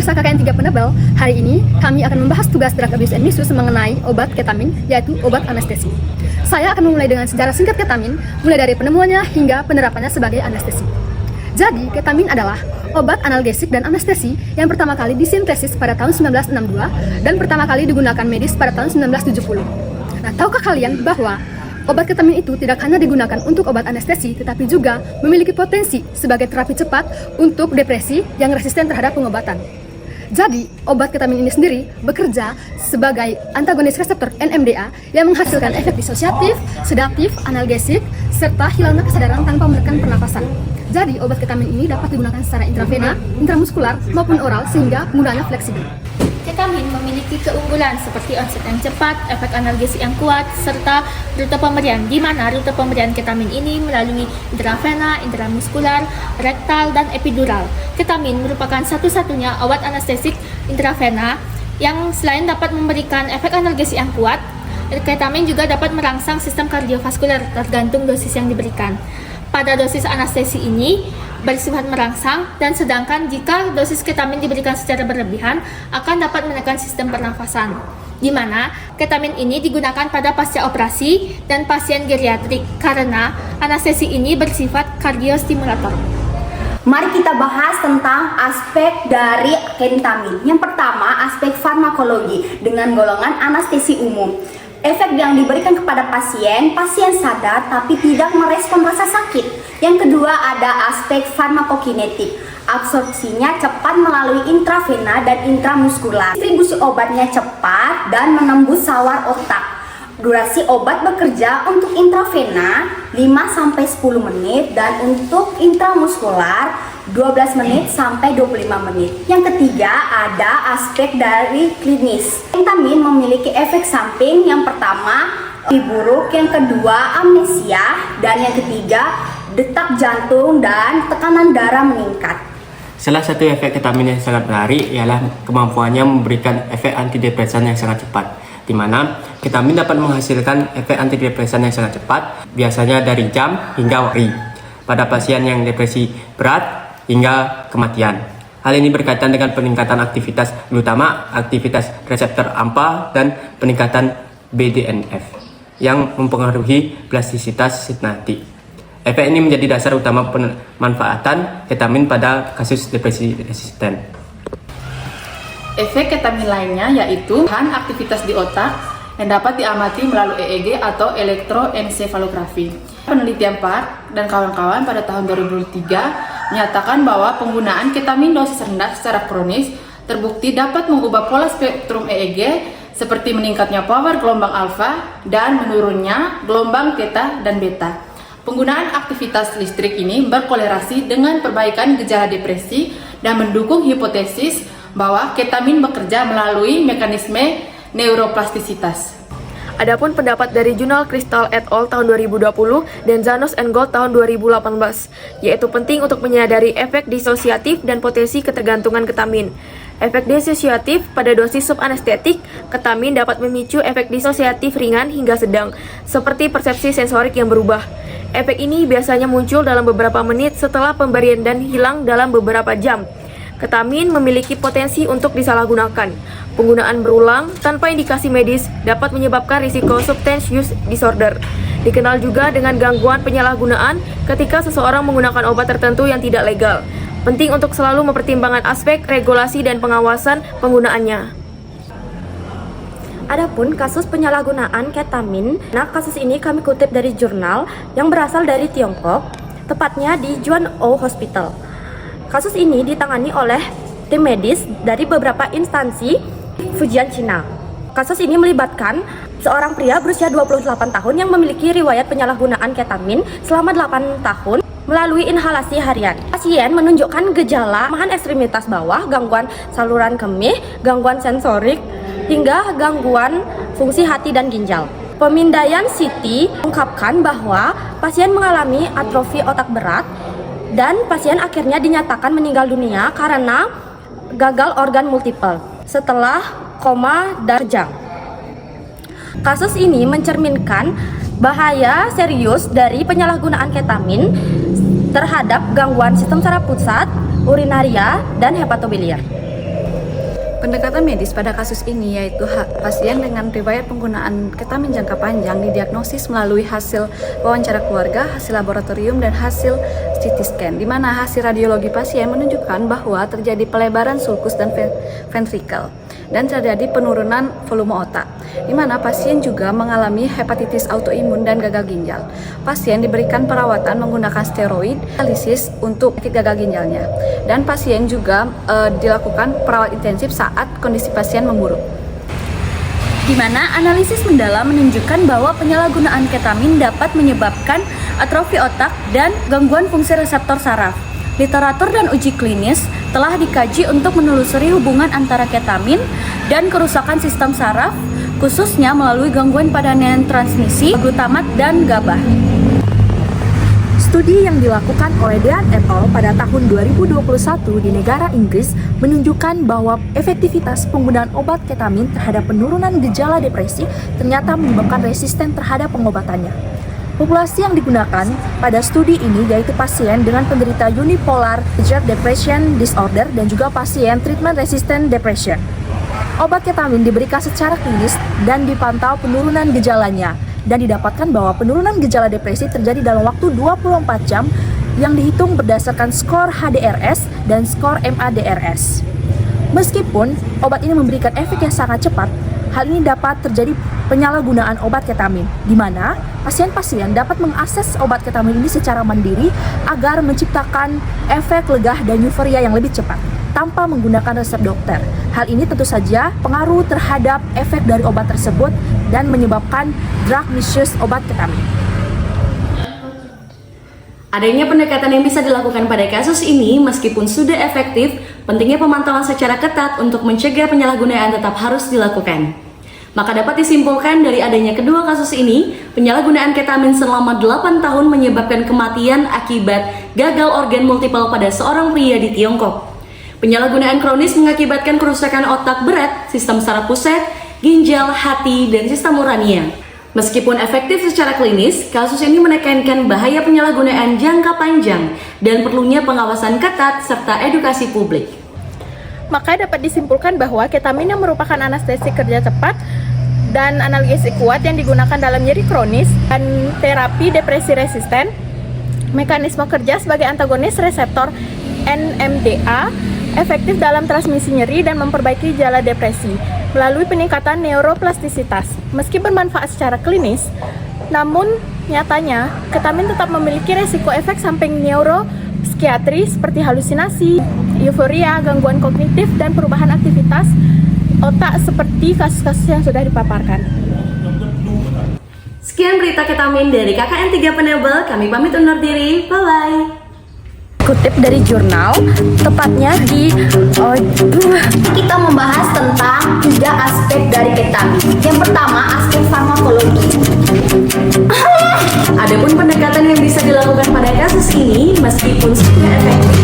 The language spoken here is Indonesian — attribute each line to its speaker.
Speaker 1: Pemirsa KKN 3 Penebel, hari ini kami akan membahas tugas Drug Abuse and Misuse mengenai obat ketamin, yaitu obat anestesi. Saya akan memulai dengan sejarah singkat ketamin, mulai dari penemuannya hingga penerapannya sebagai anestesi. Jadi, ketamin adalah obat analgesik dan anestesi yang pertama kali disintesis pada tahun 1962 dan pertama kali digunakan medis pada tahun 1970. Nah, tahukah kalian bahwa obat ketamin itu tidak hanya digunakan untuk obat anestesi, tetapi juga memiliki potensi sebagai terapi cepat untuk depresi yang resisten terhadap pengobatan. Jadi, obat ketamin ini sendiri bekerja sebagai antagonis reseptor NMDA yang menghasilkan efek disosiatif, sedatif, analgesik, serta hilangnya kesadaran tanpa menekan pernapasan. Jadi, obat ketamin ini dapat digunakan secara intravena, intramuskular, maupun oral sehingga penggunaannya fleksibel.
Speaker 2: Ketamin memiliki keunggulan seperti onset yang cepat, efek analgesik yang kuat, serta rute pemberian, di mana rute pemberian ketamin ini melalui intravena, intramuskular, rektal, dan epidural. Ketamin merupakan satu-satunya obat anestesik intravena yang selain dapat memberikan efek analgesik yang kuat, ketamin juga dapat merangsang sistem kardiovaskuler tergantung dosis yang diberikan. Pada dosis anestesi ini bersifat merangsang, dan sedangkan jika dosis ketamin diberikan secara berlebihan akan dapat menekan sistem pernafasan, di mana ketamin ini digunakan pada pasca operasi dan pasien geriatrik karena anestesi ini bersifat kardiostimulator.
Speaker 3: Mari kita bahas tentang aspek dari ketamin. Yang pertama, aspek farmakologi dengan golongan anestesi umum. Efek yang diberikan kepada pasien sadar tapi tidak merespon rasa sakit. Yang kedua ada aspek farmakokinetik. Absorpsinya cepat melalui intravena dan intramuskular. Distribusi obatnya cepat dan menembus sawar otak. Durasi obat bekerja untuk intravena 5-10 menit dan untuk intramuskular 12 menit sampai 25 menit. Yang ketiga ada aspek dari klinis. Ketamin memiliki efek samping yang pertama buruk, yang kedua amnesia, dan yang ketiga detak jantung dan tekanan darah meningkat.
Speaker 4: Salah satu efek ketamin yang sangat menarik ialah kemampuannya memberikan efek antidepresan yang sangat cepat, di mana ketamin dapat menghasilkan efek antidepresan yang sangat cepat, biasanya dari jam hingga hari, pada pasien yang depresi berat hingga kematian. Hal ini berkaitan dengan peningkatan aktivitas, terutama aktivitas reseptor AMPA dan peningkatan BDNF yang mempengaruhi plastisitas sinaptik. Efek ini menjadi dasar utama pemanfaatan ketamin pada kasus depresi resisten.
Speaker 5: Efek ketamin lainnya yaitu aktivitas di otak yang dapat diamati melalui EEG atau elektroensefalografi. Penelitian Park dan kawan-kawan pada tahun 2003 menyatakan bahwa penggunaan ketamin dosis rendah secara kronis terbukti dapat mengubah pola spektrum EEG seperti meningkatnya power gelombang alfa dan menurunnya gelombang theta dan beta. Penggunaan aktivitas listrik ini berkolerasi dengan perbaikan gejala depresi dan mendukung hipotesis bahwa ketamin bekerja melalui mekanisme neuroplastisitas.
Speaker 6: Adapun pendapat dari jurnal Crystal et al. Tahun 2020 dan Zanos and Gold tahun 2018, yaitu penting untuk menyadari efek disosiatif dan potensi ketergantungan ketamin. Efek disosiatif pada dosis subanestetik, ketamin dapat memicu efek disosiatif ringan hingga sedang, seperti persepsi sensorik yang berubah. Efek ini biasanya muncul dalam beberapa menit setelah pemberian dan hilang dalam beberapa jam. Ketamin memiliki potensi untuk disalahgunakan. Penggunaan berulang tanpa indikasi medis dapat menyebabkan risiko substance use disorder. Dikenal juga dengan gangguan penyalahgunaan ketika seseorang menggunakan obat tertentu yang tidak legal. Penting untuk selalu mempertimbangkan aspek regulasi dan pengawasan penggunaannya.
Speaker 7: Adapun kasus penyalahgunaan ketamin, kasus ini kami kutip dari jurnal yang berasal dari Tiongkok, tepatnya di Juan-O Hospital. Kasus ini ditangani oleh tim medis dari beberapa instansi Fujian, Cina. Kasus ini melibatkan seorang pria berusia 28 tahun yang memiliki riwayat penyalahgunaan ketamin selama 8 tahun melalui inhalasi harian. Pasien menunjukkan gejala kelemahan ekstremitas bawah, gangguan saluran kemih, gangguan sensorik, hingga gangguan fungsi hati dan ginjal. Pemindaian CT mengungkapkan bahwa pasien mengalami atrofi otak berat dan pasien akhirnya dinyatakan meninggal dunia karena gagal organ multiple setelah koma dan kejang. Kasus ini mencerminkan bahaya serius dari penyalahgunaan ketamin terhadap gangguan sistem saraf pusat, urinaria, dan hepatobiliar.
Speaker 8: Pendekatan medis pada kasus ini yaitu pasien dengan riwayat penggunaan ketamin jangka panjang didiagnosis melalui hasil wawancara keluarga, hasil laboratorium, dan hasil CT scan, di mana hasil radiologi pasien menunjukkan bahwa terjadi pelebaran sulcus dan ventricle dan terjadi penurunan volume otak, di mana pasien juga mengalami hepatitis autoimun dan gagal ginjal. Pasien diberikan perawatan menggunakan steroid, dialisis untuk penyakit gagal ginjalnya, dan pasien juga dilakukan perawatan intensif saat kondisi pasien memburuk.
Speaker 3: Di mana analisis mendalam menunjukkan bahwa penyalahgunaan ketamin dapat menyebabkan atrofi otak dan gangguan fungsi reseptor saraf. Literatur dan uji klinis telah dikaji untuk menelusuri hubungan antara ketamin dan kerusakan sistem saraf, khususnya melalui gangguan pada neurotransmisi, glutamat, dan GABA.
Speaker 9: Studi yang dilakukan oleh Dean et al. Pada tahun 2021 di negara Inggris menunjukkan bahwa efektivitas penggunaan obat ketamin terhadap penurunan gejala depresi ternyata menyebabkan resisten terhadap pengobatannya. Populasi yang digunakan pada studi ini yaitu pasien dengan penderita unipolar major depression disorder dan juga pasien treatment resistant depression. Obat ketamin diberikan secara klinis dan dipantau penurunan gejalanya, dan didapatkan bahwa penurunan gejala depresi terjadi dalam waktu 24 jam yang dihitung berdasarkan skor HDRS dan skor MADRS. Meskipun obat ini memberikan efek yang sangat cepat, hal ini dapat terjadi penyalahgunaan obat ketamin, di mana pasien-pasien dapat mengakses obat ketamin ini secara mandiri agar menciptakan efek legah dan euforia yang lebih cepat, tanpa menggunakan resep dokter. Hal ini tentu saja pengaruh terhadap efek dari obat tersebut dan menyebabkan drug misuse obat ketamin.
Speaker 10: Adanya pendekatan yang bisa dilakukan pada kasus ini meskipun sudah efektif, pentingnya pemantauan secara ketat untuk mencegah penyalahgunaan tetap harus dilakukan. Maka dapat disimpulkan dari adanya kedua kasus ini, penyalahgunaan ketamin selama 8 tahun menyebabkan kematian akibat gagal organ multiple pada seorang pria di Tiongkok. Penyalahgunaan kronis mengakibatkan kerusakan otak berat, sistem saraf pusat, ginjal, hati, dan sistem urania. Meskipun efektif secara klinis, kasus ini menekankan bahaya penyalahgunaan jangka panjang dan perlunya pengawasan ketat serta edukasi publik.
Speaker 2: Maka dapat disimpulkan bahwa ketamin yang merupakan anestesi kerja cepat dan analgesik kuat yang digunakan dalam nyeri kronis dan terapi depresi resisten, mekanisme kerja sebagai antagonis reseptor NMDA, efektif dalam transmisi nyeri dan memperbaiki gejala depresi melalui peningkatan neuroplastisitas. Meski bermanfaat secara klinis, namun nyatanya ketamin tetap memiliki resiko efek samping neuropsikiatri seperti halusinasi, euforia, gangguan kognitif, dan perubahan aktivitas otak seperti kasus-kasus yang sudah dipaparkan.
Speaker 10: Sekian berita ketamin dari KKN 3 Penebel, kami pamit undur diri, bye-bye.
Speaker 7: Kutip dari jurnal, tepatnya di
Speaker 3: Kita membahas tentang 3 aspek dari ketamin. Yang pertama, aspek farmakologi.
Speaker 10: Adapun pendekatan yang bisa dilakukan pada kasus ini meskipun sudah efektif,